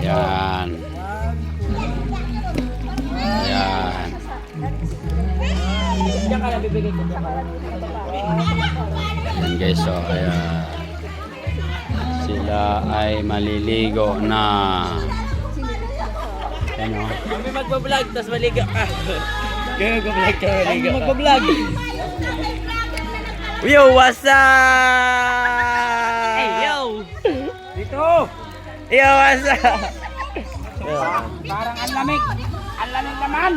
Ayan. Ayan. Ayan guys, so ayan. Sila ay maliligo na. Ayan o. Kami magbablog, tapos maligo ka. Kami magbablog, tapos maligo ka. Magbablog. Yo, what's up? Hey, yo. Dito. Yo, what's up? Parang ang lamig. Ang lamig naman.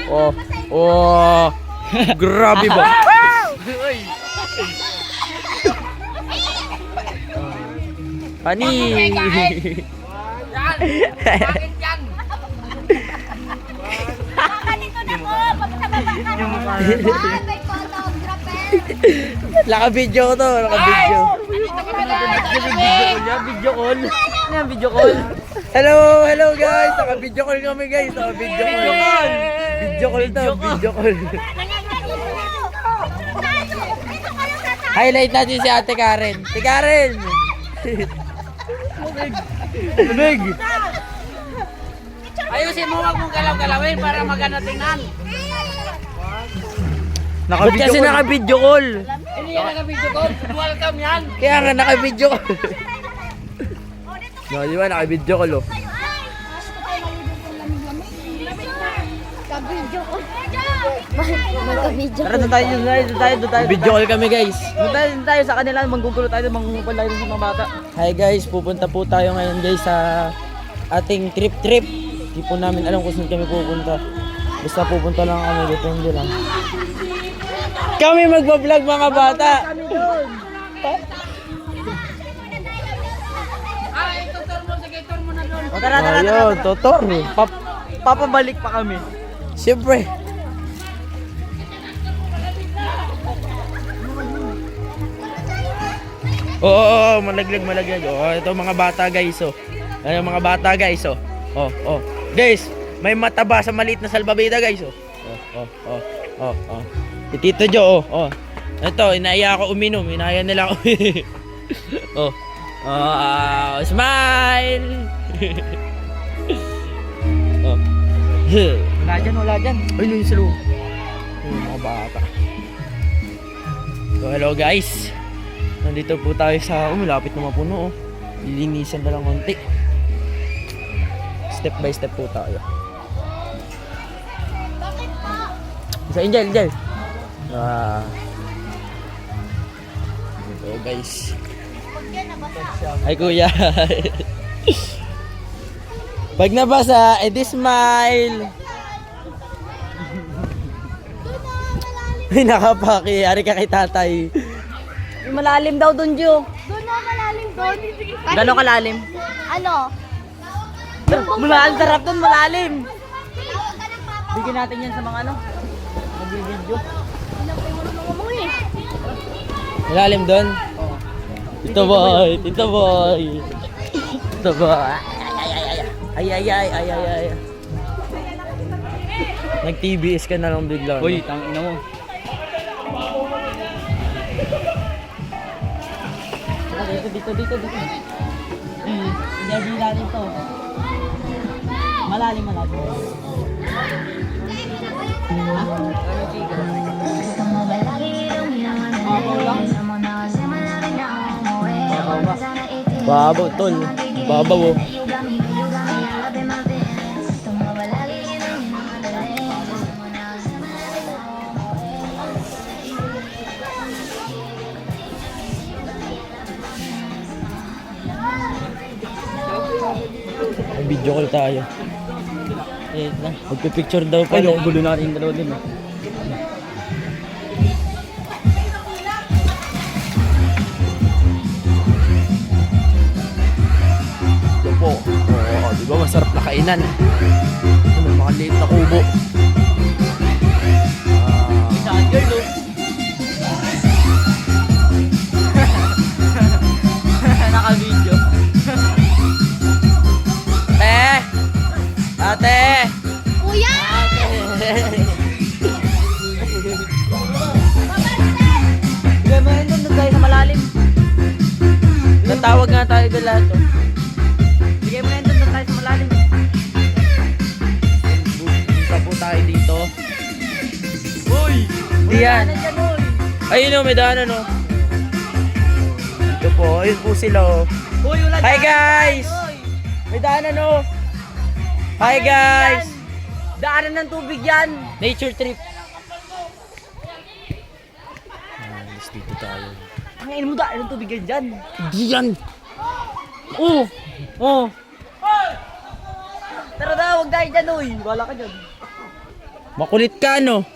Oh, oh. Grabe ba? Pani. Yan. Bakit yan? Ganito na po, pag sa baba ka naman. May photographer. Naka-video ko to, naka-video. Video call. Yan, video call. Hello, hello guys. Naka-video call kami guys. Naka-video call. Video call to, video call. Highlight natin si Ate Karen. Ate Karen. Lamig. Ayusin mo, wag mong galaw-galawin para maganda tingnan. Ba't kasi naka-video call? Hindi yan naka-video call. Welcome yan. Kaya nga naka-video call. No, di ba naka-video call oh. Ka-video ko. Magka-video ko. Tara, doon tayo. Video call kami guys. Doon tayo sa kanila, manggugulo tayo, mangungupal tayo sa mga bata. Hi guys, pupunta po tayo ngayon guys sa ating trip. Hindi po namin alam kung saan kami pupunta. Basta pupunta lang kami, depende lang. Kami magbablog mga bata. Kami doon. Tutor mo, sige, tutor mo na doon. Ayun, tutor. Papabalik pa kami. Siyempre. Oo, malaglag. Oh, ito mga bata guys, oh. Ayun mga bata guys, oh. Oh. Guys, may mataba sa maliit na salbabida guys, oh. Oh. Si Tito Jo, oh. Ito, inaya ako uminom, inaya nila ako. Oh. Smile. Oh. Wala dyan. Ay, no, yung salo. Yung mga bata. So, hello guys. Nandito po tayo sa, malapit na mapuno, oh. Lilinisan na lang konti. Step by step po tayo. Sa Angel. Ito guys. Hi kuya. Pag nabasa, edi smile. Ay, nakapaki. Ari ka kay tatay. Malalim daw doon, Jo. Doon na, malalim doon. Gano'ng kalalim? Ano? Malalim, sarap doon, malalim. Bigyan natin yan sa mga ano. Nag-video. Malalim doon? Tito boy. Ay. Nag-TBS ka na lang bigla. Uy, tangina mo. Dito. Hindi natin to. Malalim. Babaw tol. Babaw oh. Video call tayo. Magpipicture daw pa. Ay, gulo natin yung dalawa din. Ito po. Oo, di ba masarap na kainan? May mga liit na kubo. Saan girl, no? Naka-video. Ate! Kuya! Gamahin doon tayo sa malalim. Doon Tatawag nga tayo doon lahat. Oh. Sige mo na doon tayo sa malalim. Punta po tayo dito. Uy! Hindi yan. Ayun o, may daanan o. Dito po, ayun po sila o. Hi guys! May daanan o. Hi guys! Daanan ng tubig yan. Nature trip. Dito tayo. Ang ino mo daanan ng tubig yan dyan. Hindi yan. Oo. Oo. Tara na, huwag dahil dyan uy. Wala ka dyan. Makulit ka no?